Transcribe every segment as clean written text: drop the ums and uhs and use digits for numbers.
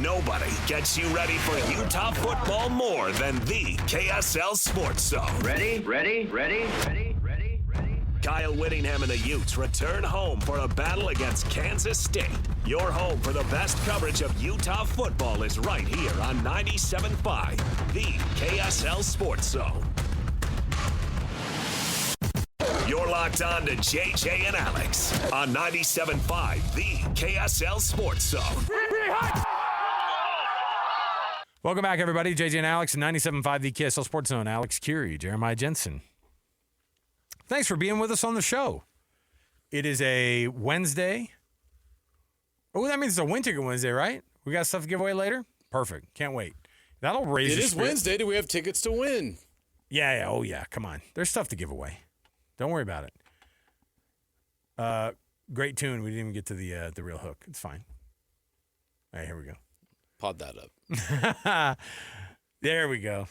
Nobody gets you ready for Utah football more than the KSL Sports Zone. Ready? Kyle Whittingham and the Utes return home for a battle against Kansas State. Your home for the best coverage of Utah football is right here on 97.5, the KSL Sports Zone. You're locked on to JJ and Alex on 97.5, the KSL Sports Zone. Welcome back, everybody. JJ and Alex, 97.5, the KSL Sports Zone. Alex Kirry, Jeremiah Jensen. Thanks for being with us on the show. It is a Wednesday. Oh, that means it's a Win Ticket Wednesday, right? We got stuff to give away later? Perfect. Can't wait. That'll raise It your is spirit. Wednesday. Do we have tickets to win? Yeah. Oh, yeah. Come on. There's stuff to give away. Don't worry about it. Great tune. We didn't even get to the real hook. It's fine. All right, here we go. Pod that up. There we go.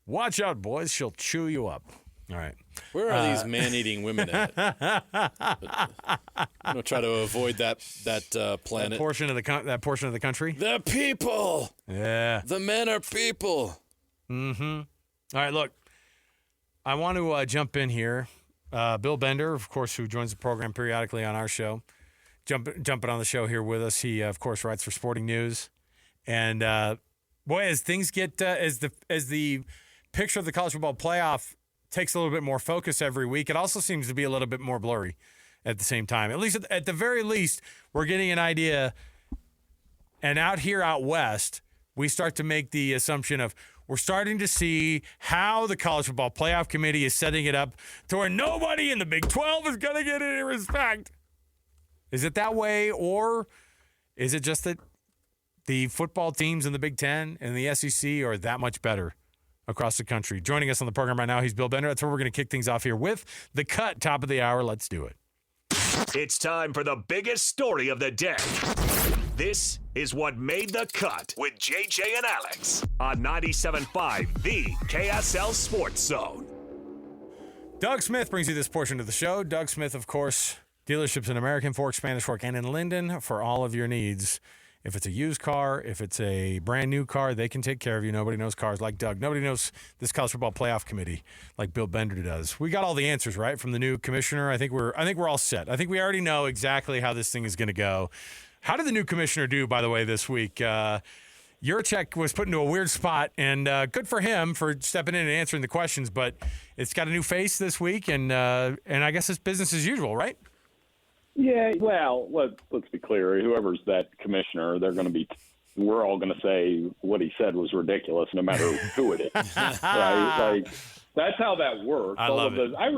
Watch out, boys. She'll chew you up. All right. Where are these man-eating women at? I'm gonna try to avoid that planet. That portion of the country. The people. Yeah. The men are people. Mm-hmm. All right. Look, I want to jump in here. Bill Bender, of course, who joins the program periodically on our show, jumping on the show here with us. He, of course, writes for Sporting News, and boy, as things get as the picture of the college football playoff takes a little bit more focus every week, it also seems to be a little bit more blurry at the same time. At least at the very least, we're getting an idea. And out west, we start to make the assumption of we're starting to see how the college football playoff committee is setting it up to where nobody in the Big 12 is going to get any respect. Is it that way, or is it just that the football teams in the Big 10 and the SEC are that much better across the country? Joining us on the program right now, he's Bill Bender. That's where we're going to kick things off here with The Cut, top of the hour. Let's do it. It's time for the biggest story of the day. This is what made the cut with JJ and Alex on 97.5, the KSL Sports Zone. Doug Smith brings you this portion of the show. Doug Smith, of course, dealerships in American Fork, Spanish Fork, and in Linden for all of your needs. If it's a used car, if it's a brand new car, they can take care of you. Nobody knows cars like Doug. Nobody knows this college football playoff committee like Bill Bender does. We got all the answers, right, from the new commissioner. I think we're all set. I think we already know exactly how this thing is going to go. How did the new commissioner do, by the way, this week? Yurchek was put into a weird spot, and good for him for stepping in and answering the questions. But it's got a new face this week, and I guess it's business as usual, right? Yeah, well, let's be clear. Whoever's that commissioner, we're all going to say what he said was ridiculous, no matter who it is. Right? Like, that's how that works. I love it. I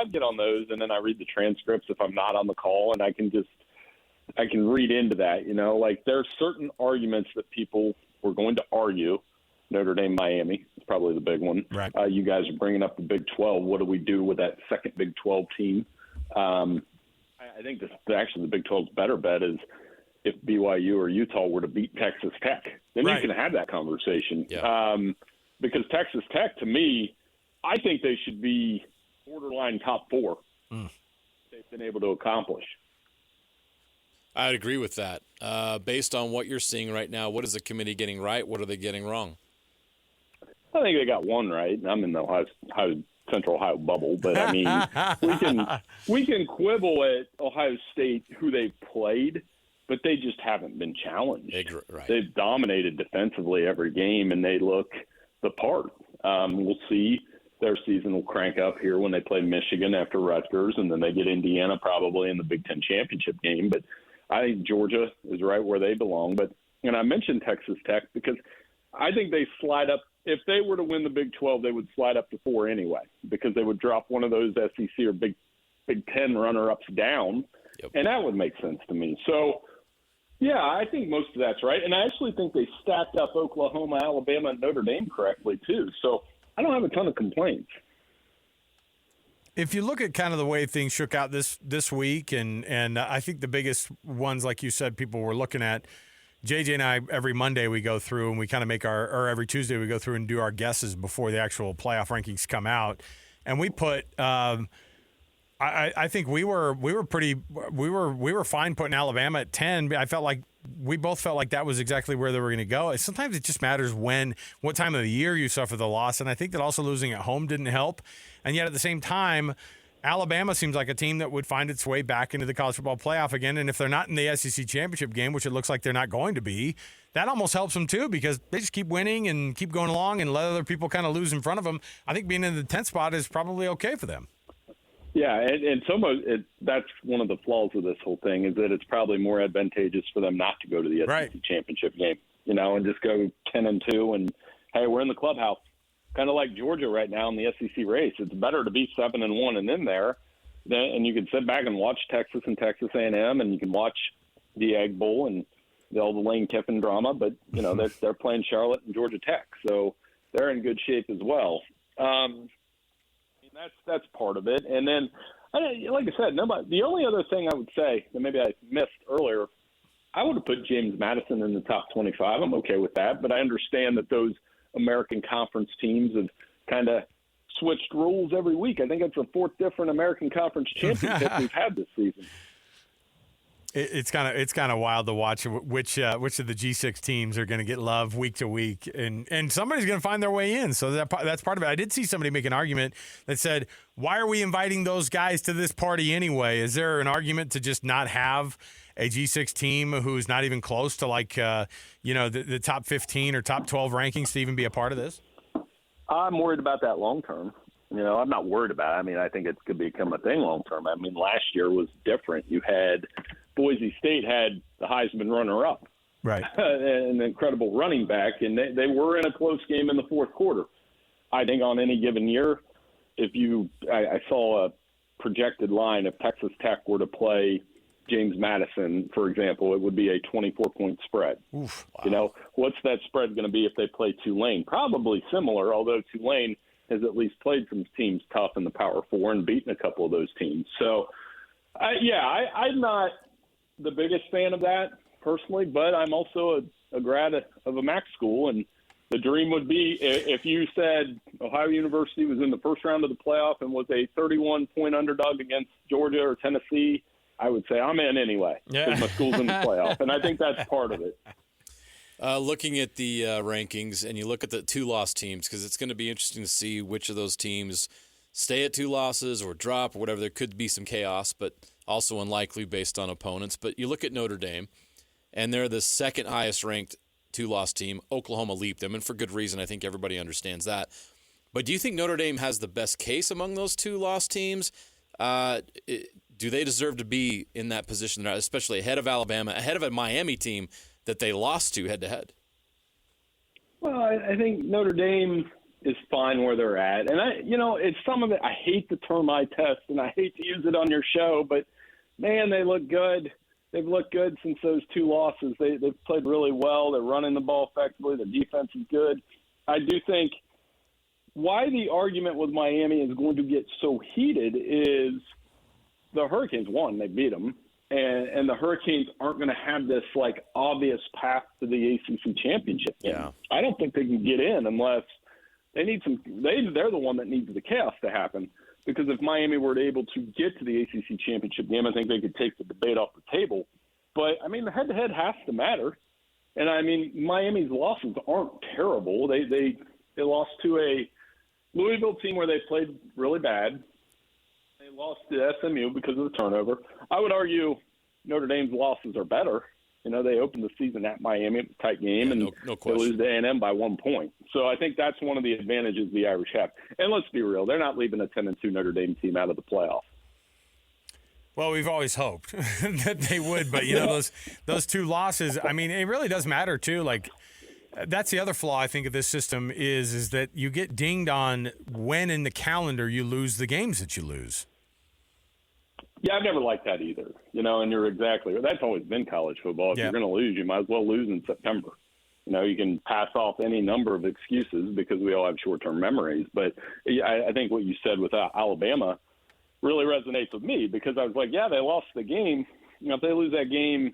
get on those, and then I read the transcripts if I'm not on the call, and I can read into that. You know, like there's certain arguments that people were going to argue. Notre Dame, Miami is probably the big one. Right. You guys are bringing up the Big 12. What do we do with that second Big 12 team? I think actually the Big 12's better bet is if BYU or Utah were to beat Texas Tech. Then right. You can have that conversation. Yeah. Because Texas Tech, to me, I think they should be borderline top four. They've been able to accomplish. I'd agree with that. Based on what you're seeing right now, what is the committee getting right? What are they getting wrong? I think they got one right. I'm in the Ohio Central Ohio bubble, but I mean, we can quibble at Ohio State who they've played, but they just haven't been challenged. Right. They've dominated defensively every game, and they look the part. We'll see. Their season will crank up here when they play Michigan after Rutgers, and then they get Indiana probably in the Big Ten championship game. But I think Georgia is right where they belong. And I mentioned Texas Tech because I think they slide up. If they were to win the Big 12, they would slide up to 4 anyway, because they would drop one of those SEC or Big 10 runner-ups down, and that would make sense to me. So, yeah, I think most of that's right. And I actually think they stacked up Oklahoma, Alabama, and Notre Dame correctly, too. So I don't have a ton of complaints. If you look at kind of the way things shook out this week, and I think the biggest ones, like you said, people were looking at, JJ and I, every Monday we go through and we kind of or every Tuesday we go through and do our guesses before the actual playoff rankings come out. And we put, I think we were fine putting Alabama at 10. I felt like we both felt like that was exactly where they were going to go. Sometimes it just matters what time of the year you suffer the loss, and I think that also losing at home didn't help. And yet at the same time, Alabama seems like a team that would find its way back into the college football playoff again. And if they're not in the SEC championship game, which it looks like they're not going to be, that almost helps them too, because they just keep winning and keep going along and let other people kind of lose in front of them. I think being in the 10th spot is probably okay for them. Yeah, and that's one of the flaws of this whole thing, is that it's probably more advantageous for them not to go to the SEC championship game, and just go 10-2 and, hey, we're in the clubhouse. Kind of like Georgia right now in the SEC race. It's better to be 7-1 and in there, and you can sit back and watch Texas and Texas A&M, and you can watch the Egg Bowl and all the Lane Kiffin drama. But they're playing Charlotte and Georgia Tech, so they're in good shape as well. That's part of it. And then, like I said, the only other thing I would say that maybe I missed earlier, I would have put James Madison in the top 25. I'm okay with that, but I understand that those American Conference teams have kind of switched rules every week. I think it's the fourth different American Conference championship we've had this season. It's kind of wild to watch which of the G6 teams are going to get love week to week, and somebody's going to find their way in. So that's part of it. I did see somebody make an argument that said, "Why are we inviting those guys to this party anyway? Is there an argument to just not have a G6 team who's not even close to the top 15 or top 12 rankings to even be a part of this?" I'm worried about that long term. I'm not worried about it. I mean, I think it could become a thing long term. I mean, last year was different. You had Boise State had the Heisman runner-up, right, an incredible running back, and they were in a close game in the fourth quarter. I think on any given year, I saw a projected line, if Texas Tech were to play James Madison, for example, it would be a 24-point spread. Oof, wow. What's that spread going to be if they play Tulane? Probably similar, although Tulane has at least played some teams tough in the Power Four and beaten a couple of those teams. So, I'm not the biggest fan of that personally, but I'm also a grad of a MAC school, and the dream would be if you said Ohio University was in the first round of the playoff and was a 31-point underdog against Georgia or Tennessee, I would say I'm in anyway because my school's in the playoff, and I think that's part of it. Looking at the rankings, and you look at the 2-loss teams, because it's going to be interesting to see which of those teams stay at 2 losses or drop or whatever. There could be some chaos, but also unlikely based on opponents. But you look at Notre Dame, and they're the second highest ranked 2-loss team. Oklahoma leaped them, and for good reason. I think everybody understands that. But do you think Notre Dame has the best case among those 2-loss teams? Do they deserve to be in that position, especially ahead of Alabama, ahead of a Miami team that they lost to head-to-head? Well, I think Notre Dame is fine where they're at. And, it's some of it. I hate the term eye test, and I hate to use it on your show, but, man, they look good. They've looked good since those 2 losses. They've played really well. They're running the ball effectively. Their defense is good. I do think why the argument with Miami is going to get so heated is the Hurricanes won. They beat them. And the Hurricanes aren't going to have this, obvious path to the ACC championship game. Yeah. I don't think they can get in unless they need they're the one that needs the chaos to happen. Because if Miami were able to get to the ACC championship game, I think they could take the debate off the table. But, the head-to-head has to matter. And, Miami's losses aren't terrible. They lost to a Louisville team where they played really bad. They lost to SMU because of the turnover. I would argue Notre Dame's losses are better. They opened the season at Miami. It was a tight game, and no they lose to A&M by 1 point. So I think that's one of the advantages the Irish have. And let's be real, they're not leaving a 10-2 Notre Dame team out of the playoff. Well, we've always hoped that they would, but those 2 losses. It really does matter too. That's the other flaw I think of this system is that you get dinged on when in the calendar you lose the games that you lose. Yeah, I've never liked that either. And you're exactly right. That's always been college football. If you're going to lose, you might as well lose in September. You can pass off any number of excuses because we all have short-term memories. But I think what you said with Alabama really resonates with me because I was like, yeah, they lost the game. If they lose that game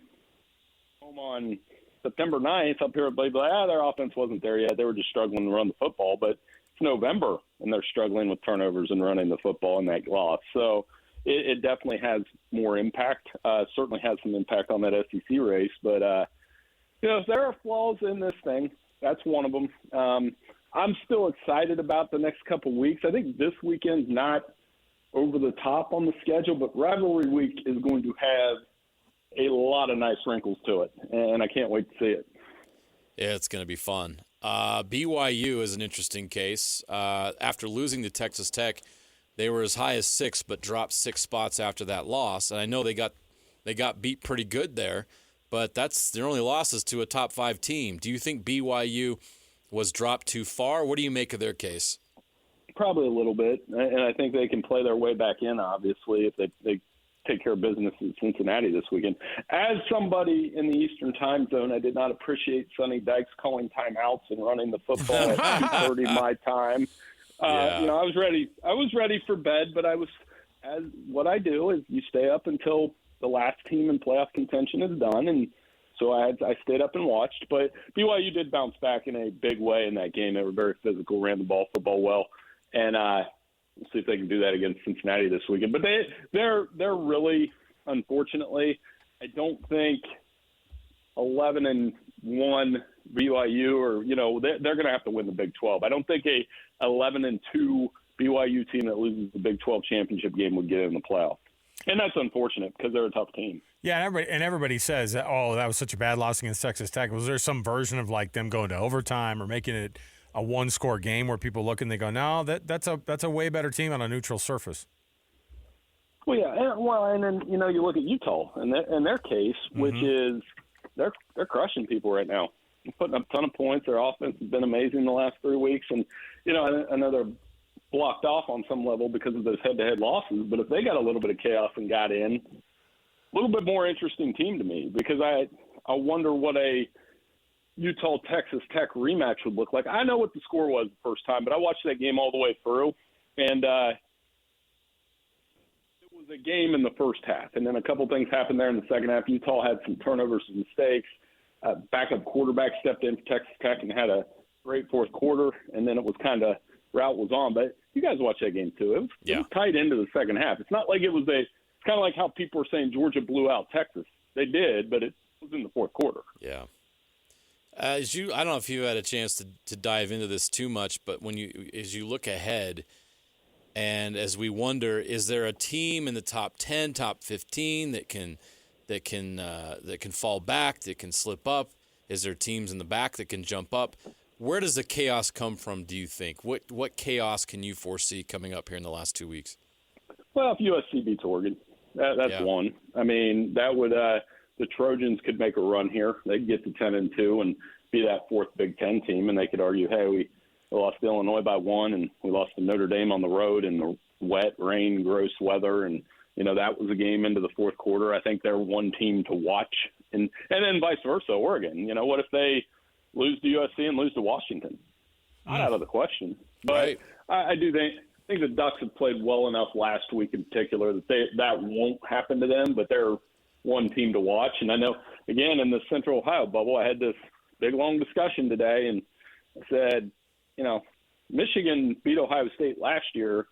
home on September 9th up here at Blade, their offense wasn't there yet. They were just struggling to run the football. But it's November, and they're struggling with turnovers and running the football in that loss. So it definitely has more impact. Certainly has some impact on that SEC race. But, there are flaws in this thing. That's one of them. I'm still excited about the next couple of weeks. I think this weekend's not over the top on the schedule, but rivalry week is going to have a lot of nice wrinkles to it, and I can't wait to see it. Yeah, it's going to be fun. BYU is an interesting case. After losing to Texas Tech, they were as high as 6, but dropped 6 spots after that loss. And I know they got beat pretty good there, but that's their only losses to a top 5 team. Do you think BYU was dropped too far? What do you make of their case? Probably a little bit, and I think they can play their way back in, obviously, if they take care of business in Cincinnati this weekend. As somebody in the Eastern time zone, I did not appreciate Sonny Dykes calling timeouts and running the football at 2:30 my time. I was ready. I was ready for bed, but as what I do is you stay up until the last team in playoff contention is done, and so I stayed up and watched. But BYU did bounce back in a big way in that game. They were very physical, ran the football well, and we'll see if they can do that against Cincinnati this weekend. But they're really, unfortunately, I don't think 11-1 BYU or they're going to have to win the Big 12. I don't think a 11-2 BYU team that loses the Big 12 championship game would get in the playoff, and that's unfortunate because they're a tough team. Yeah, and everybody says, "Oh, that was such a bad loss against Texas Tech." Was there some version of like them going to overtime or making it a one-score game where people look and they go, "No, that's a way better team on a neutral surface"? Well, yeah, and then you look at Utah and their case, which is they're crushing people right now, they're putting up a ton of points. Their offense has been amazing the last 3 weeks, and I know they're blocked off on some level because of those head-to-head losses. But if they got a little bit of chaos and got in, a little bit more interesting team to me, because I wonder what a Utah-Texas Tech rematch would look like. I know what the score was the first time, but I watched that game all the way through, and it was a game in the first half, and then a couple things happened there in the second half. Utah had some turnovers and mistakes. Backup quarterback stepped in for Texas Tech and had a great fourth quarter, and then it was kind of route was on. But you guys watched that game too. It was tight into the second half. It's not like it was it's kind of like how people were saying Georgia blew out Texas. They did, but it was in the fourth quarter. Yeah. I don't know if you had a chance to dive into this too much, but as you look ahead, and as we wonder, is there a team in the top 10, top 15 that can fall back, that can slip up? Is there teams in the back that can jump up? Where does the chaos come from, do you think? What chaos can you foresee coming up here in the last 2 weeks? Well, if USC beats Oregon, that's one. I mean, that would the Trojans could make a run here. They'd get to 10-2 and be that fourth Big Ten team, and they could argue, hey, we lost to Illinois by 1, and we lost to Notre Dame on the road in the wet, rain, gross weather, and that was a game into the fourth quarter. I think they're one team to watch, and then vice versa, Oregon. What if they lose to USC and lose to Washington? Not out of the question. But right. I do think the Ducks have played well enough last week in particular that won't happen to them, but they're one team to watch. And I know, again, in the Central Ohio bubble, I had this big, long discussion today, and I said, Michigan beat Ohio State last year,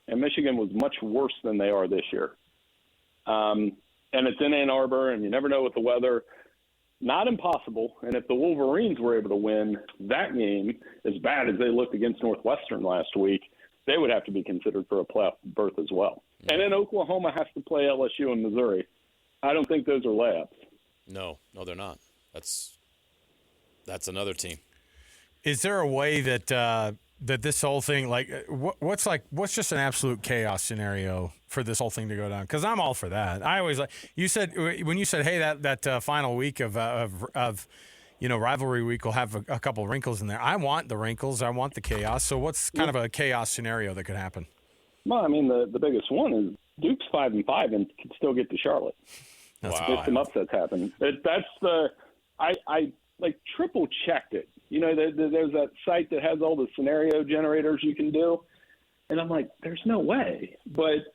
and Michigan was much worse than they are this year. And it's in Ann Arbor, and you never know with the weather. Not impossible. And if the Wolverines were able to win that game, as bad as they looked against Northwestern last week, they would have to be considered for a playoff berth as well. And then Oklahoma has to play LSU and Missouri. I don't think those are layups. No, they're not. That's another team. Is there a way that that this whole thing, what's just an absolute chaos scenario for this whole thing to go down? Because I'm all for that. I always you said when you said, hey, that final week of rivalry week will have a couple wrinkles in there. I want the wrinkles. I want the chaos. So what's kind of a chaos scenario that could happen? Well, I mean, the biggest one is Duke's 5-5 and can still get to Charlotte. If some upsets happen. I triple checked it. There's that site that has all the scenario generators you can do. And I'm like, there's no way. But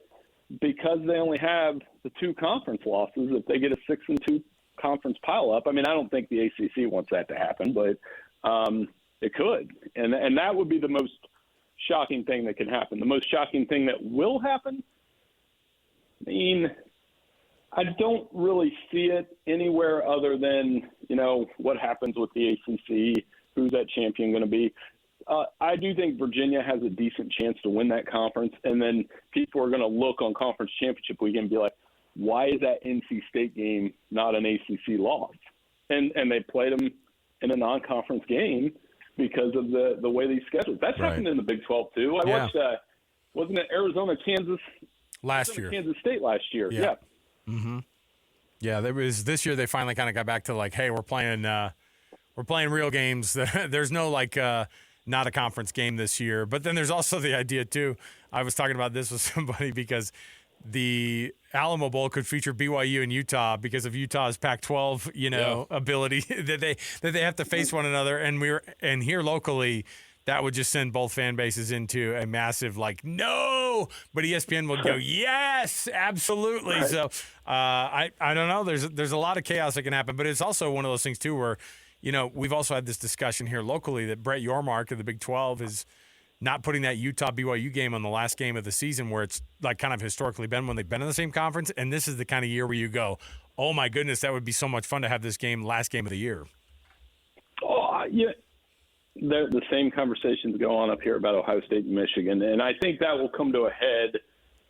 because they only have the 2 conference losses, if they get a 6-2 conference pileup, I mean, I don't think the ACC wants that to happen, but it could. And that would be the most shocking thing that can happen. The most shocking thing that will happen, I mean, I don't really see it anywhere other than, what happens with the ACC, who's that champion going to be. I do think Virginia has a decent chance to win that conference, and then people are going to look on conference championship weekend and be like, why is that NC State game not an ACC loss? And they played them in a non-conference game because of the way they scheduled. That's happened in the Big 12 too. I watched, wasn't it Arizona, Kansas? Last year. Kansas State last year, yeah. Mm-hmm. Yeah, there was this year. They finally kind of got back to like, hey, we're playing real games. There's no not a conference game this year. But then there's also the idea too. I was talking about this with somebody because the Alamo Bowl could feature BYU and Utah because of Utah's Pac-12, ability that they have to face one another. And here locally, that would just send both fan bases into a massive no. But ESPN will go, yes, absolutely. Right. So I don't know. There's a lot of chaos that can happen, but it's also one of those things too where, we've also had this discussion here locally that Brett Yormark of the Big 12 is not putting that Utah BYU game on the last game of the season where it's kind of historically been when they've been in the same conference. And this is the kind of year where you go, oh my goodness, that would be so much fun to have this game last game of the year. Oh, yeah. The same conversations go on up here about Ohio State and Michigan, and I think that will come to a head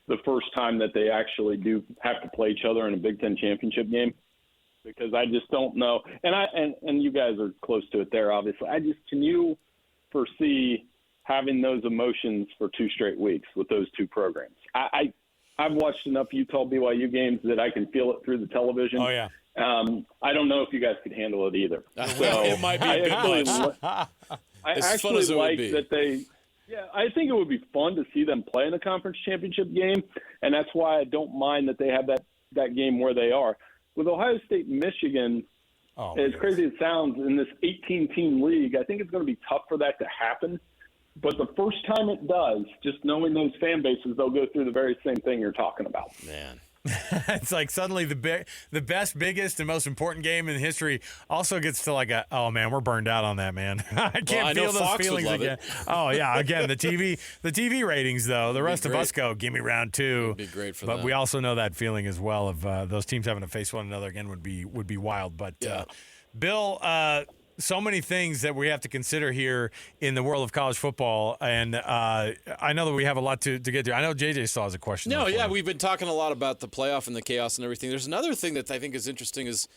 the first time that they actually do have to play each other in a Big Ten championship game, because I just don't know. And you guys are close to it there, obviously. Can you foresee having those emotions for 2 straight weeks with those 2 programs? I've watched enough Utah BYU games that I can feel it through the television. Oh yeah. I don't know if you guys could handle it either. So it might be a bit much. I actually like that they – yeah, I think it would be fun to see them play in a conference championship game, and that's why I don't mind that they have that game where they are. With Ohio State and Michigan, as crazy as it sounds, in this 18-team league, I think it's going to be tough for that to happen. But the first time it does, just knowing those fan bases, they'll go through the very same thing you're talking about. Man. It's like suddenly the best, biggest, and most important game in history also gets to oh man, we're burned out on that, man. I can't feel those Fox feelings again. Oh yeah, again the TV ratings though. The rest of us go, give me round 2. It'd be great for but them. we also know that feeling as well of those teams having to face one another again would be wild. But Bill. So many things that we have to consider here in the world of college football, and I know that we have a lot to get to. I know JJ still has a question. We've been talking a lot about the playoff and the chaos and everything. There's another thing that I think is interesting is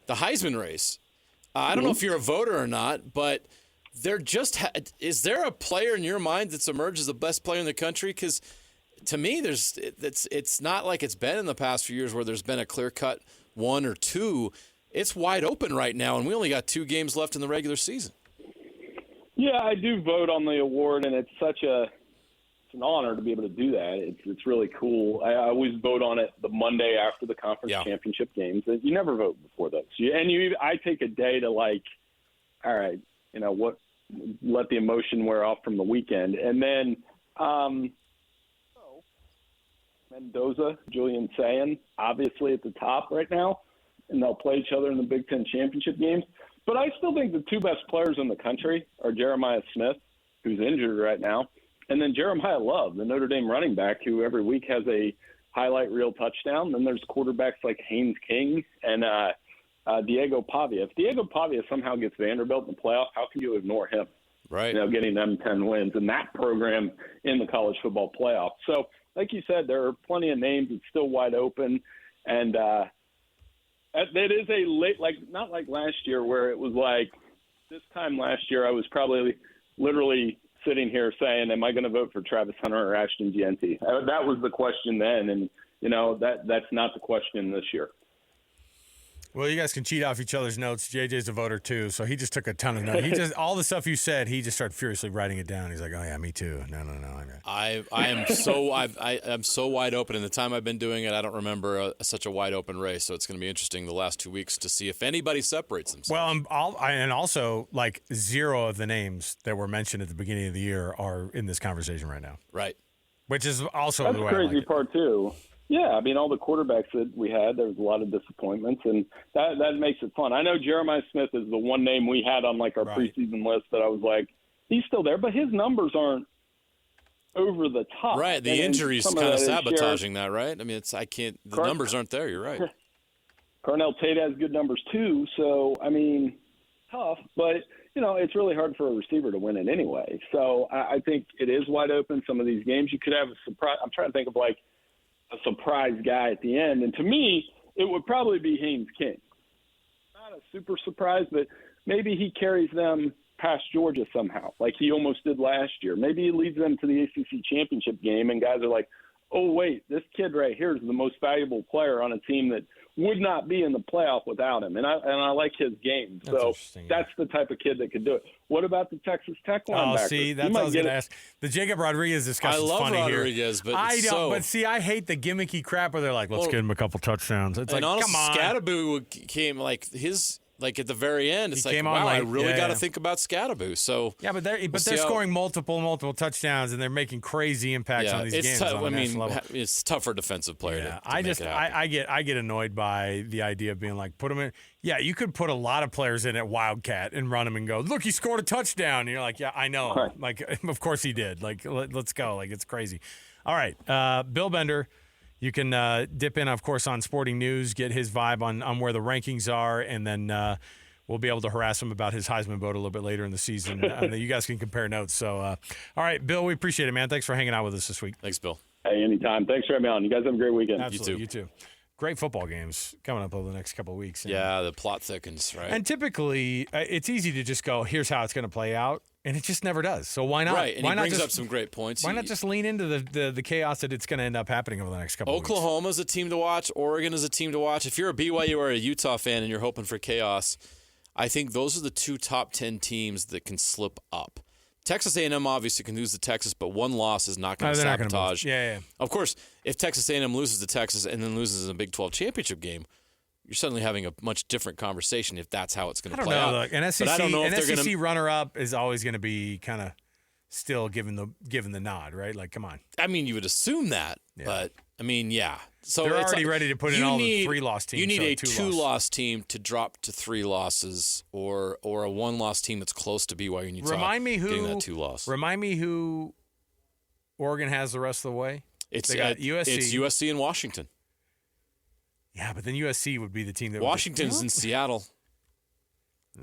the Heisman race. I don't know if you're a voter or not, but is there a player in your mind that's emerged as the best player in the country? Because to me, it's not like it's been in the past few years where there's been a clear-cut 1 or 2. It's wide open right now, and we only got 2 games left in the regular season. Yeah, I do vote on the award, and it's an honor to be able to do that. It's really cool. I always vote on it the Monday after the conference championship games. You never vote before those. I take a day to all right, let the emotion wear off from the weekend, and then Mendoza, Julian Sayin, obviously at the top right now. And they'll play each other in the Big Ten championship games. But I still think the 2 best players in the country are Jeremiah Smith, who's injured right now, and then Jeremiah Love, the Notre Dame running back, who every week has a highlight reel touchdown. Then there's quarterbacks like Haynes King and Diego Pavia. If Diego Pavia somehow gets Vanderbilt in the playoff, how can you ignore him? Right. Getting them 10 wins and that program in the college football playoff. So, like you said, there are plenty of names. It's still wide open. And that is a late, not like last year where it was this time last year I was probably literally sitting here saying, am I going to vote for Travis Hunter or Ashton Jeanty? That was the question then, and that's not the question this year. Well, you guys can cheat off each other's notes. JJ's a voter too, so he just took a ton of notes. All the stuff you said, he just started furiously writing it down. He's like, "Oh yeah, me too." No. I am so wide open. In the time I've been doing it, I don't remember such a wide open race. So it's going to be interesting the last 2 weeks to see if anybody separates themselves. Well, and also 0 of the names that were mentioned at the beginning of the year are in this conversation right now. Right. Which is also that's the way crazy I like part too. Yeah, all the quarterbacks that we had, there was a lot of disappointments, and that makes it fun. I know Jeremiah Smith is the one name we had on our preseason list that I was like, he's still there, but his numbers aren't over the top. Right, the injuries kind of sabotaging that, right? The numbers aren't there. You're right. Cornell Tate has good numbers too. So, I mean, tough, but, it's really hard for a receiver to win it anyway. So I think it is wide open. Some of these games you could have a surprise. I'm trying to think of like a surprise guy at the end. And to me, it would probably be Haynes King. Not a super surprise, but maybe he carries them past Georgia somehow, like he almost did last year. Maybe he leads them to the ACC championship game, and guys are like, oh, wait, this kid right here is the most valuable player on a team that would not be in the playoff without him. And I like his game. So that's the type of kid that could do it. What about the Texas Tech linebacker? Oh, see, that's what I was going to ask. The Jacob Rodriguez discussion is funny Rodriguez, here. But I don't. But see, I hate the gimmicky crap where they're like, let's get him a couple touchdowns. It's like, honestly, come on. Scatteraboo came like at the very end. It's like, wow, I really got to think about Scatteraboo. So yeah, but they're scoring multiple touchdowns and they're making crazy impacts on these games. On the national level. It's tough for a defensive player to I make it happen. I get annoyed by the idea of being like, put him in. Yeah, you could put a lot of players in at Wildcat and run him and go, look, he scored a touchdown. And you're like, yeah, I know. Right. Like, of course he did. Like, let's go. Like, it's crazy. All right, Bill Bender. You can dip in, of course, on Sporting News, get his vibe on where the rankings are, and then we'll be able to harass him about his Heisman vote a little bit later in the season. You guys can compare notes. So, all right, Bill, we appreciate it, man. Thanks for hanging out with us this week. Thanks, Bill. Hey, anytime. Thanks for having me on. You guys have a great weekend. Absolutely. You too. Great football games coming up over the next couple of weeks. Yeah, the plot thickens, right? And typically, it's easy to just go, here's how it's going to play out. And it just never does. So why not? Right, and why he not brings just, up some great points. Why not just lean into the chaos that it's going to end up happening over the next couple of weeks? Oklahoma's a team to watch. Oregon is a team to watch. If you're a BYU or a Utah fan and you're hoping for chaos, I think those are the two top 10 teams that can slip up. Texas A&M obviously can lose to Texas, but one loss is not going to sabotage. Yeah. Of course, if Texas A&M loses to Texas and then loses in a Big 12 championship game, you're suddenly having a much different conversation if that's how it's going to play out. Look, an SEC runner-up is always going to be kind of still given the nod, right? Like, come on. I mean, you would assume that, but I mean, yeah. So they're already ready to put in all the 3-loss teams. You need a 2-loss team to drop to 3 losses, or a 1-loss team that's close to BYU and Utah. Remind me who Oregon has the rest of the way. They got USC. It's USC and Washington. Yeah, but then USC would be the team that Washington's in Seattle.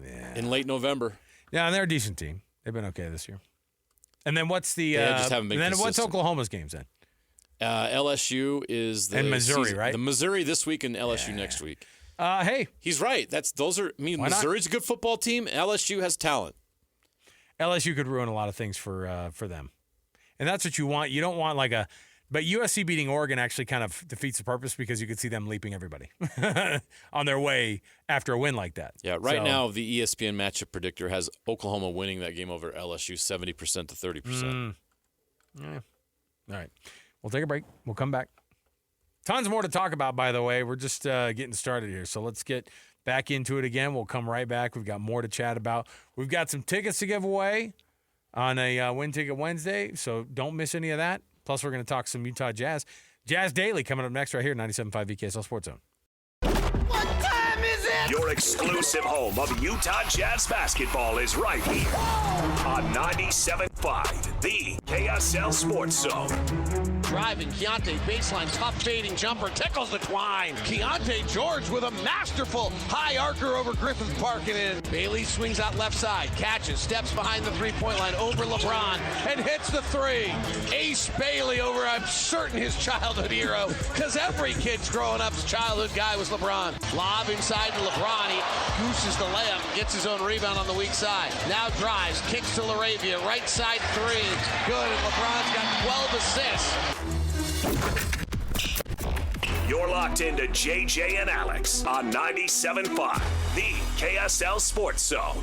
Yeah. In late November. Yeah, and they're a decent team. They've been okay this year. And then what's the? Just haven't been then consistent. what's Oklahoma's games then? LSU is the and Missouri, right? The Missouri this week and LSU next week. Hey, he's right. Missouri's a good football team. LSU has talent. LSU could ruin a lot of things for them, and that's what you want. You don't want but USC beating Oregon actually kind of defeats the purpose because you could see them leaping everybody on their way after a win like that. Yeah, now the ESPN matchup predictor has Oklahoma winning that game over LSU 70% to 30%. Yeah. All right. We'll take a break. We'll come back. Tons more to talk about, by the way. We're just getting started here. So let's get back into it again. We'll come right back. We've got more to chat about. We've got some tickets to give away on a Win Ticket Wednesday, so don't miss any of that. Plus, we're going to talk some Utah Jazz. Jazz Daily coming up next right here, 97.5 VKSL Sports Zone. What time is it? Your exclusive home of Utah Jazz basketball is right here on 97.5, the KSL Sports Zone. Driving, Keontae baseline, tough fading jumper, tickles the twine. Keontae George with a masterful high arcer over Griffith Park and in. Bailey swings out left side, catches, steps behind the three-point line over LeBron, and hits the three. Ace Bailey over, I'm certain, his childhood hero, because every kid's growing up's childhood guy was LeBron. Lob inside to LeBron, he gooses the layup, gets his own rebound on the weak side. Now drives, kicks to LaRavia, right side three, good, and LeBron's got 12 assists. You're locked into JJ and Alex on 97.5, the KSL Sports Zone.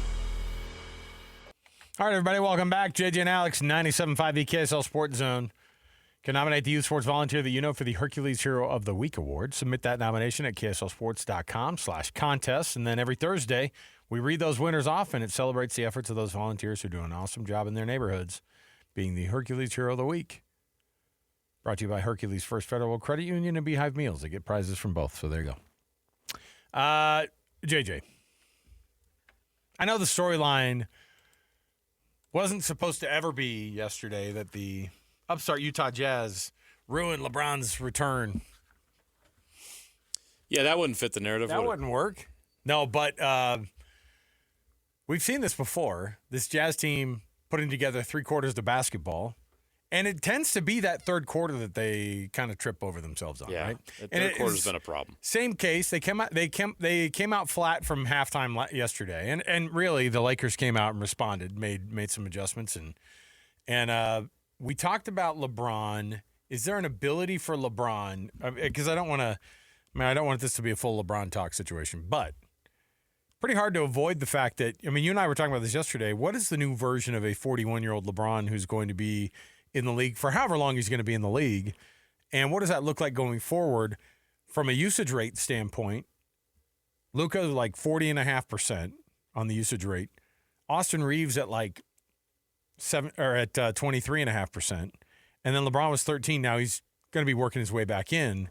All right, everybody, welcome back. JJ and Alex, 97.5, the KSL Sports Zone. Can nominate the youth sports volunteer that you know for the Hercules Hero of the Week award. Submit that nomination at kslsports.com/contest. And then every Thursday, we read those winners off, and it celebrates the efforts of those volunteers who do an awesome job in their neighborhoods, being the Hercules Hero of the Week. Brought to you by Hercules First Federal Credit Union and Beehive Meals. They get prizes from both, so there you go. JJ, I know the storyline wasn't supposed to ever be yesterday that the upstart Utah Jazz ruined LeBron's return. Yeah, that wouldn't fit the narrative. That wouldn't work. No, but we've seen this before. This Jazz team putting together 3 quarters of basketball, and it tends to be that third quarter that they kind of trip over themselves on. Yeah, right? The And third quarter's been a problem. Same case. They came out flat from halftime yesterday, and really the Lakers came out and responded, made some adjustments, and we talked about LeBron. Is there an ability for LeBron? Because I don't want this to be a full LeBron talk situation, but pretty hard to avoid the fact that, I mean, you and I were talking about this yesterday. What is the new version of a 41-year-old LeBron who's going to be in the league for however long he's going to be in the league? And what does that look like going forward from a usage rate standpoint? Luka like 40.5% on the usage rate. Austin Reeves at like 23.5%. And then LeBron was 13. Now he's going to be working his way back into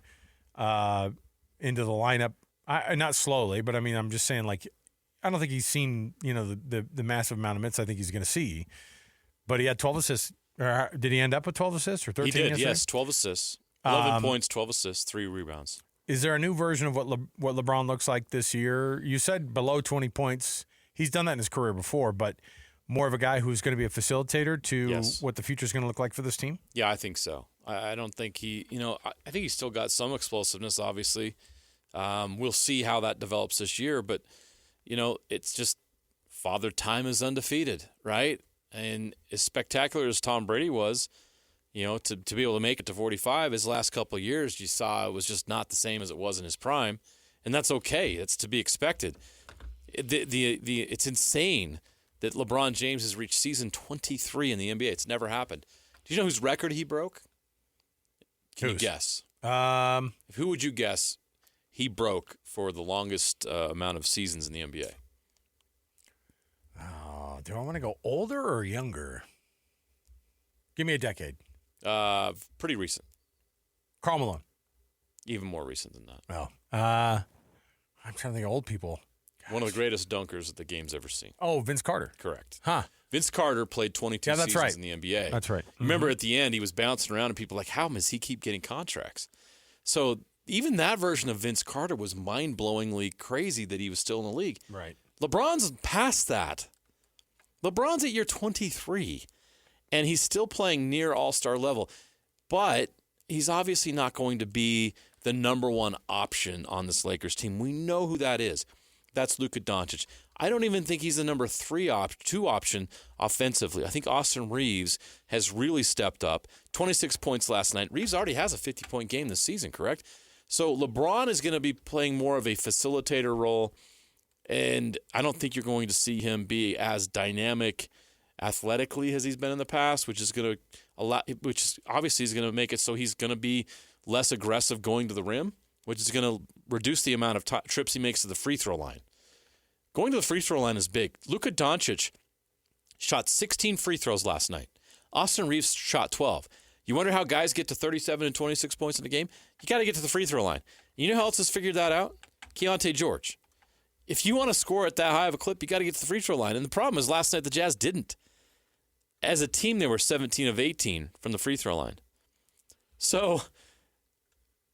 the lineup. Not slowly, but I mean, I'm just saying, like, I don't think he's seen, the massive amount of minutes I think he's going to see. But he had 12 assists. Or did he end up with 12 assists or 13? He did, yesterday? yes, 12 assists. 11 points, 12 assists, 3 rebounds. Is there a new version of what LeBron looks like this year? You said below 20 points. He's done that in his career before, but more of a guy who's going to be a facilitator to what the future is going to look like for this team? Yeah, I think so. I don't think I think he's still got some explosiveness, obviously. We'll see how that develops this year, but, it's just Father Time is undefeated, right? And as spectacular as Tom Brady was, to be able to make it to 45 his last couple of years, you saw it was just not the same as it was in his prime, and that's okay. It's to be expected. It's insane that LeBron James has reached season 23 in the NBA. It's never happened. Do you know whose record he broke? Can you guess? Who would you guess he broke for the longest amount of seasons in the NBA? Oh, do I want to go older or younger? Give me a decade. Pretty recent. Karl Malone. Even more recent than that. Oh. I'm trying to think of old people. One of the greatest dunkers that the game's ever seen. Oh, Vince Carter. Correct. Huh. Vince Carter played 22 seasons in the NBA. That's right. Remember at the end, he was bouncing around and people were like, how does he keep getting contracts? So even that version of Vince Carter was mind-blowingly crazy that he was still in the league. Right. LeBron's past that. LeBron's at year 23, and he's still playing near all-star level. But he's obviously not going to be the number one option on this Lakers team. We know who that is. That's Luka Doncic. I don't even think he's the number 2 option offensively. I think Austin Reeves has really stepped up. 26 points last night. Reeves already has a 50-point game this season, correct? So LeBron is going to be playing more of a facilitator role, and I don't think you're going to see him be as dynamic athletically as he's been in the past, which is obviously is going to make it so he's going to be less aggressive going to the rim, which is going to reduce the amount of trips he makes to the free throw line. Going to the free throw line is big. Luka Doncic shot 16 free throws last night. Austin Reeves shot 12. You wonder how guys get to 37 and 26 points in a game? You got to get to the free throw line. You know who else has figured that out? Keontae George. If you want to score at that high of a clip, you got to get to the free throw line. And the problem is last night the Jazz didn't. As a team, they were 17 of 18 from the free throw line. So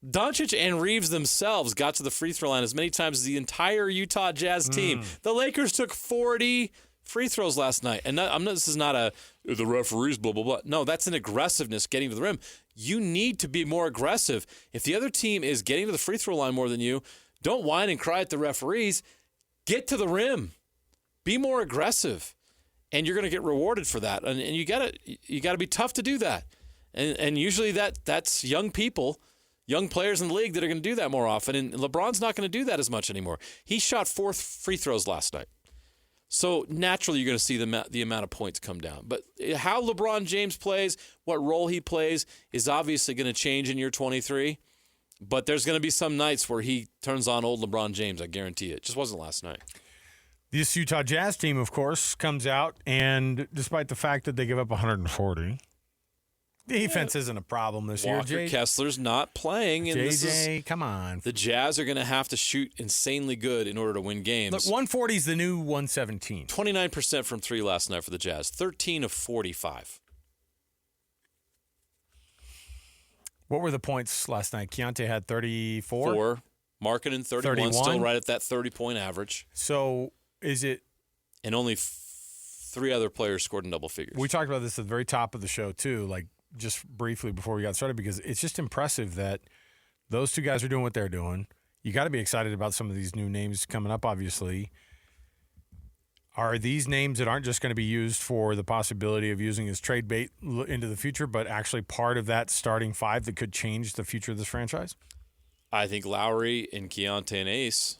Doncic and Reeves themselves got to the free throw line as many times as the entire Utah Jazz team. The Lakers took 40 free throws last night. And this is not the referees, blah, blah, blah. No, that's an aggressiveness getting to the rim. You need to be more aggressive. If the other team is getting to the free throw line more than you, don't whine and cry at the referees. Get to the rim. Be more aggressive. And you're going to get rewarded for that. And you got to be tough to do that. And usually that's young people, young players in the league that are going to do that more often. And LeBron's not going to do that as much anymore. He shot 4 free throws last night. So naturally you're going to see the amount of points come down. But how LeBron James plays, what role he plays, is obviously going to change in year 23. But there's going to be some nights where he turns on old LeBron James, I guarantee it. It just wasn't last night. This Utah Jazz team, of course, comes out, and despite the fact that they give up 140, defense isn't a problem this year. Walker Kessler's not playing. And JJ, come on. The Jazz are going to have to shoot insanely good in order to win games. Look, 140 is the new 117. 29% from 3 last night for the Jazz. 13 of 45. What were the points last night? Keontae had 34? 4. Markkanen, 31, still right at that 30-point average. So is it? And only 3 other players scored in double figures. We talked about this at the very top of the show, too, like just briefly before we got started, because it's just impressive that those 2 guys are doing what they're doing. You got to be excited about some of these new names coming up, obviously. Are these names that aren't just going to be used for the possibility of using as trade bait into the future, but actually part of that starting 5 that could change the future of this franchise? I think Lowry and Keontae and Ace.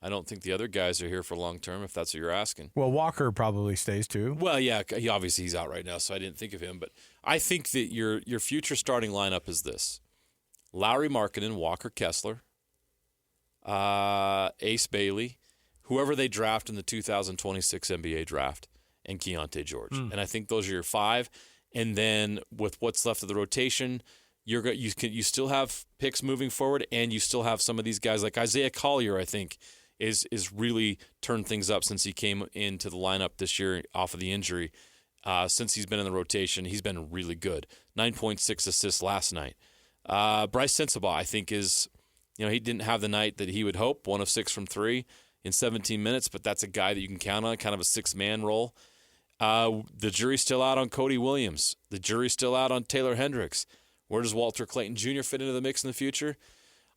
I don't think the other guys are here for long term, if that's what you're asking. Well, Walker probably stays too. Well, yeah, obviously he's out right now, so I didn't think of him. But I think that your future starting lineup is this: Lowry, Markkanen, Walker, Kessler, Ace Bailey, whoever they draft in the 2026 NBA draft, and Keontae George. And I think those are your 5. And then with what's left of the rotation, you still have picks moving forward, and you still have some of these guys like Isaiah Collier, I think, is really turned things up since he came into the lineup this year off of the injury. Since he's been in the rotation, he's been really good. 9.6 assists last night. Bryce Sensabaugh, I think, is, he didn't have the night that he would hope, 1 of 6 from 3 in 17 minutes, but that's a guy that you can count on, kind of a 6-man role. The jury's still out on Cody Williams. The jury's still out on Taylor Hendricks. Where does Walter Clayton Jr. fit into the mix in the future?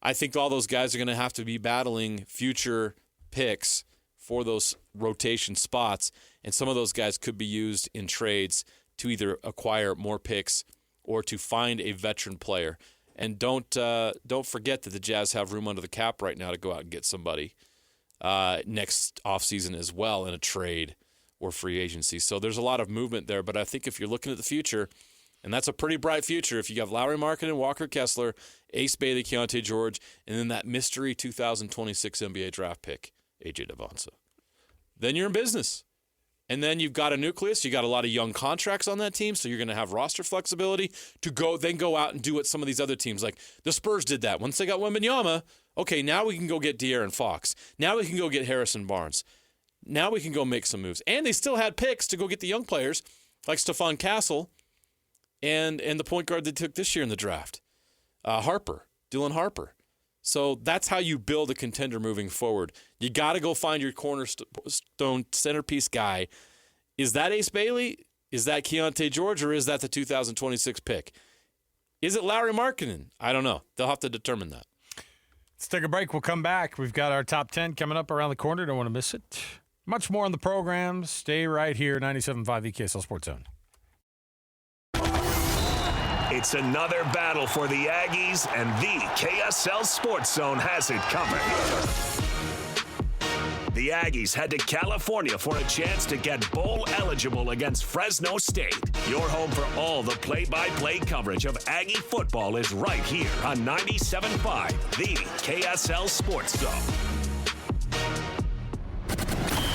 I think all those guys are going to have to be battling future picks for those rotation spots, and some of those guys could be used in trades to either acquire more picks or to find a veteran player. And don't forget that the Jazz have room under the cap right now to go out and get somebody next offseason as well in a trade or free agency. So there's a lot of movement there, but I think if you're looking at the future, and that's a pretty bright future, if you have Lowry Markkanen, Walker Kessler, Ace Bailey, Keontae George, and then that mystery 2026 NBA draft pick, AJ Devonsa, then you're in business. And then you've got a nucleus. You got a lot of young contracts on that team, so you're going to have roster flexibility to go out and do what some of these other teams, like the Spurs did that. Once they got Wembanyama, okay, now we can go get De'Aaron Fox. Now we can go get Harrison Barnes. Now we can go make some moves. And they still had picks to go get the young players like Stephon Castle and the point guard they took this year in the draft, Dylan Harper. So that's how you build a contender moving forward. You got to go find your cornerstone centerpiece guy. Is that Ace Bailey? Is that Keontae George? Or is that the 2026 pick? Is it Lowry Markkanen? I don't know. They'll have to determine that. Let's take a break. We'll come back. We've got our top 10 coming up around the corner. Don't want to miss it. Much more on the program. Stay right here, 97.5 KSL Sports Zone. It's another battle for the Aggies, and the KSL Sports Zone has it covered. The Aggies head to California for a chance to get bowl eligible against Fresno State. Your home for all the play-by-play coverage of Aggie football is right here on 97.5, the KSL Sports Zone.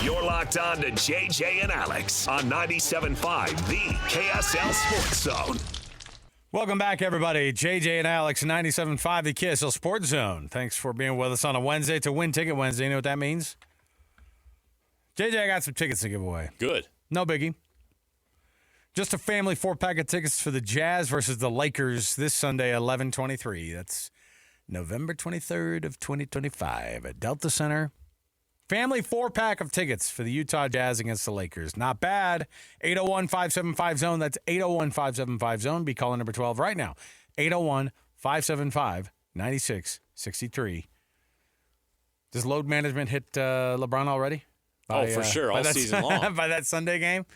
You're locked on to JJ and Alex on 97.5, the KSL Sports Zone. Welcome back, everybody. JJ and Alex, 97.5, the KSL Sports Zone. Thanks for being with us on a Wednesday. It's a Win Ticket Wednesday. You know what that means? JJ, I got some tickets to give away. Good. No biggie. Just a family 4-pack of tickets for the Jazz versus the Lakers this Sunday, 11/23. That's November 23rd of 2025 at Delta Center. Family 4-pack of tickets for the Utah Jazz against the Lakers. Not bad. 801-575-ZONE. That's 801-575-ZONE. Be calling number 12 right now. 801-575-9663. Does load management hit LeBron already? For sure. All season long. By that Sunday game?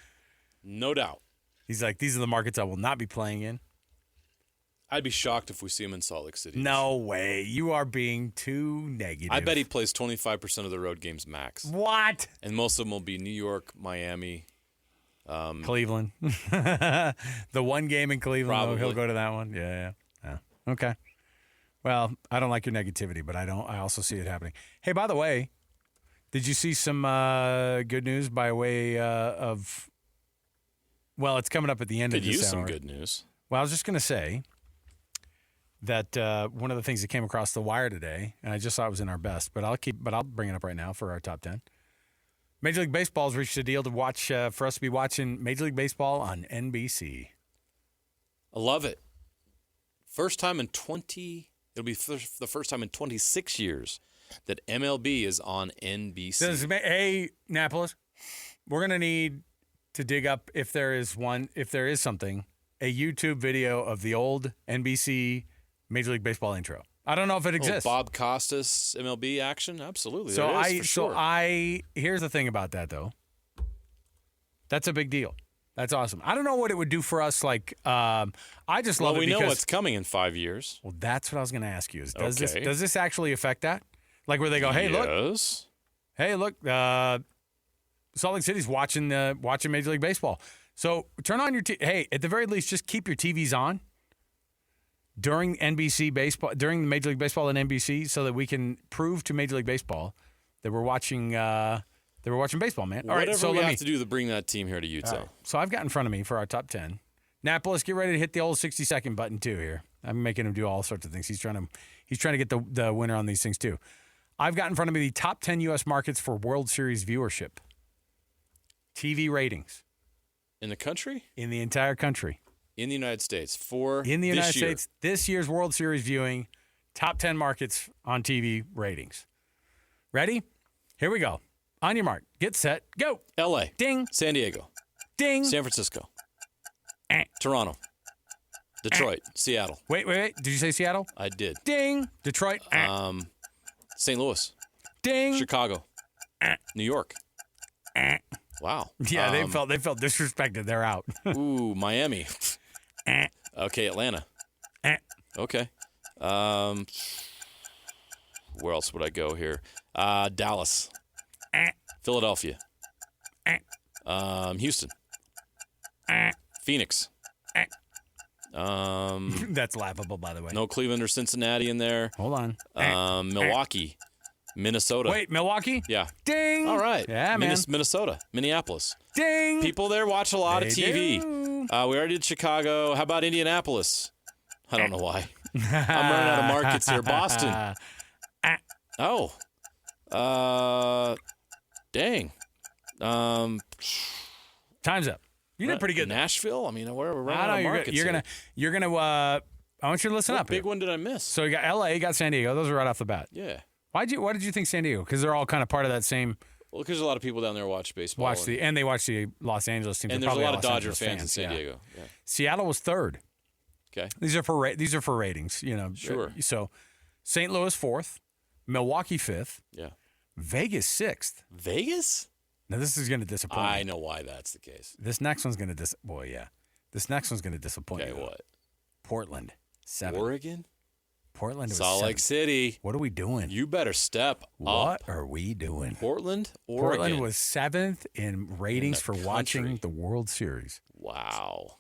No doubt. He's like, these are the markets I will not be playing in. I'd be shocked if we see him in Salt Lake City. No way. You are being too negative. I bet he plays 25% of the road games max. What? And most of them will be New York, Miami. Cleveland. The one game in Cleveland, Probably. he'll go to that one. Yeah. Okay. Well, I don't like your negativity, but I also see it happening. Hey, by the way, did you see some good news by way of, well, it's coming up at the end of this hour. Could use some good news. Well, I was just going to say that one of the things that came across the wire today, and I just thought it was in our best, but I'll bring it up right now for our top 10. Major League Baseball has reached a deal to watch for us to be watching Major League Baseball on NBC. I love it. It'll be the first time in 26 years that MLB is on NBC. Hey, Annapolis, we're going to need to dig up, if there is something, a YouTube video of the old NBC Major League Baseball intro. I don't know if it exists. Bob Costas MLB action? Absolutely. Here's the thing about that, though. That's a big deal. That's awesome. I don't know what it would do for us. I just love it. We know what's coming in 5 years. Well, that's what I was going to ask you. Does this actually affect that? Like where they go, hey, look, Salt Lake City's watching Major League Baseball. So turn on your hey, at the very least, just keep your TVs on during NBC baseball, during Major League Baseball and NBC, so that we can prove to Major League Baseball that we're watching baseball, man. All right, Whatever we have to do to bring that team here to Utah. Right. So I've got in front of me for our top 10. Annapolis, get ready to hit the old 60-second button too here. I'm making him do all sorts of things. He's trying to get the winner on these things too. I've got in front of me the top 10 U.S. markets for World Series viewership. TV ratings. In the country? In the entire country. In the United States. States, this year's World Series viewing, top 10 markets on TV ratings. Ready? Here we go. On your mark. Get set. Go. L.A. Ding. San Diego. Ding. San Francisco. Toronto. Detroit. Seattle. Wait. Did you say Seattle? I did. Ding. Detroit. St. Louis. Ding. Chicago. New York. Wow. Yeah, they felt disrespected. They're out. Ooh, Miami. Okay, Atlanta. Okay. Where else would I go here? Dallas. Philadelphia. Houston. Phoenix. That's laughable, by the way. No Cleveland or Cincinnati in there. Hold on. Milwaukee. Minnesota. Wait, Milwaukee? Yeah. Ding. All right. Yeah, man. Minnesota. Minneapolis. Ding. People there watch a lot of TV. Do. We already did Chicago. How about Indianapolis? I don't know why. I'm running out of markets here. Boston. Oh. Dang. Time's up. You did pretty good. Nashville? I mean, we're running out of markets. You're gonna I want you to listen up. What big one did I miss? So you got LA, you got San Diego. Those are right off the bat. Yeah. Why did you think San Diego? Because they're all kind of part of that same. Well, because a lot of people down there watch baseball. They watch the Los Angeles team. And there's a lot of Dodger fans in San Diego. Yeah. Seattle was third. Okay. These are for ratings. Sure. So St. Louis fourth, Milwaukee fifth. Yeah. Vegas sixth. Vegas? Now this is going to disappoint. I know why that's the case. This next one's going to This next one's going to disappoint. Okay, you. What? Portland 7. Oregon? Portland was Salt 7. Lake City. What are we doing? You better step up. What are we doing? Oregon. Portland was 7th in ratings for country. watching the World Series. Wow.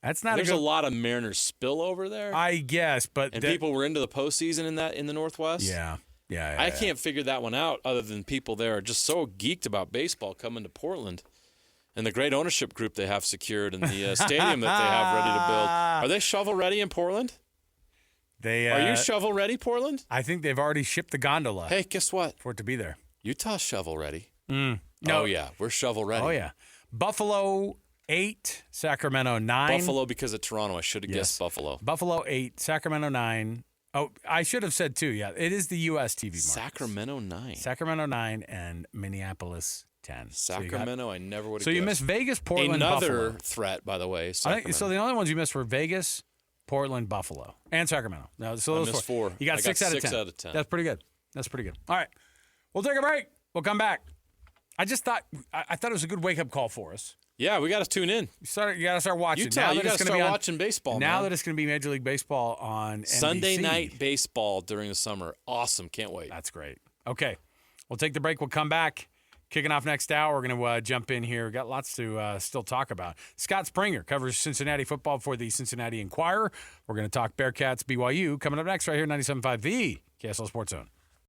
That's not There's a lot of Mariners spillover there. I guess, but people were into the postseason in the Northwest. Yeah. I can't figure that one out other than people there are just so geeked about baseball coming to Portland and the great ownership group they have secured and the stadium that they have ready to build. Are they shovel ready in Portland? Are you shovel ready, Portland? I think they've already shipped the gondola. Hey, guess what? For it to be there. Utah's shovel ready. No. Oh, yeah. We're shovel ready. Oh, yeah. Buffalo 8, Sacramento 9. Buffalo because of Toronto. I should have guessed Buffalo. Buffalo 8, Sacramento 9. Oh, I should have said 2. Yeah, it is the U.S. TV market. Sacramento 9. Sacramento 9 and Minneapolis 10. Sacramento, I never would have guessed. So you missed Vegas, Portland, Another Buffalo. Threat, by the way. So the only ones you missed were Vegas, Portland, Buffalo, and Sacramento. No, so those I missed 4. You got 6 out of 10. 6 out of 10. That's pretty good. All right, we'll take a break. We'll come back. I just thought I thought it was a good wake up call for us. Yeah, we got to tune in. You got to start watching. Utah, you got to start watching baseball. Now that it's going to be Major League Baseball on Sunday NBC. night baseball during the summer. Awesome. Can't wait. That's great. Okay, we'll take the break. We'll come back. Kicking off next hour, we're going to jump in here. We've got lots to still talk about. Scott Springer covers Cincinnati football for the Cincinnati Enquirer. We're going to talk Bearcats BYU coming up next right here, 97.5 The KSL Sports Zone.